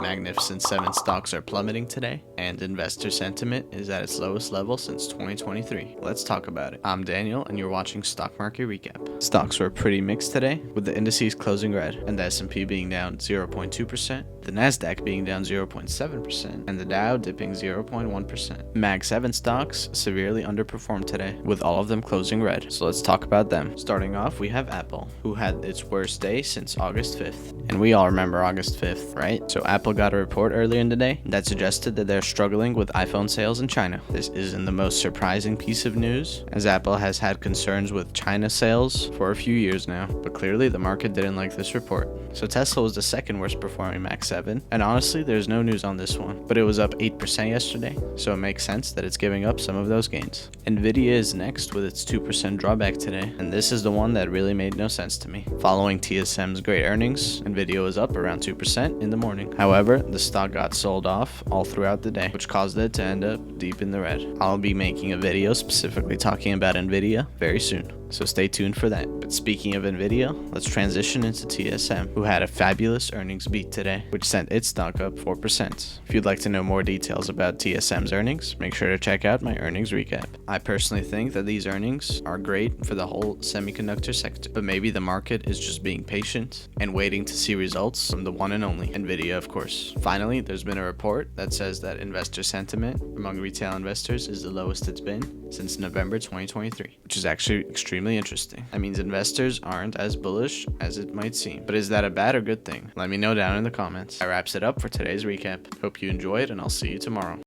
Magnificent Seven stocks are plummeting today, and investor sentiment is at its lowest level since 2023. Let's talk about it. I'm Daniel, and you're watching Stock Market Recap. Stocks were pretty mixed today, with the indices closing red, and the S&P being down 0.2%, the Nasdaq being down 0.7%, and the Dow dipping 0.1%. Mag 7 stocks severely underperformed today, with all of them closing red. So let's talk about them. Starting off, we have Apple, who had its worst day since August 5th. And we all remember August 5th, right? So Apple got a report earlier in the day that suggested that they're struggling with iPhone sales in China. This isn't the most surprising piece of news, as Apple has had concerns with China sales for a few years now, but clearly the market didn't like this report. So Tesla was the second worst performing Mag 7, and honestly there's no news on this one, but it was up 8% yesterday, so it makes sense that it's giving up some of those gains. Nvidia is next with its 2% drawback today, and this is the one that really made no sense to me. Following TSM's great earnings, Nvidia was up around 2% in the morning. However, the stock got sold off all throughout the day, which caused it to end up deep in the red. I'll be making a video specifically talking about Nvidia very soon, so stay tuned for that. But speaking of Nvidia, let's transition into TSM, who had a fabulous earnings beat today, which sent its stock up 4%. If you'd like to know more details about TSM's earnings, make sure to check out my earnings recap. I personally think that these earnings are great for the whole semiconductor sector, but maybe the market is just being patient and waiting to see results from the one and only Nvidia, of course. Finally, there's been a report that says that investor sentiment among retail investors is the lowest it's been since November 2023, which is actually extremely interesting. That means investors aren't as bullish as it might seem. But is that a bad or good thing? Let me know down in the comments. That wraps it up for today's recap. Hope you enjoyed, and I'll see you tomorrow.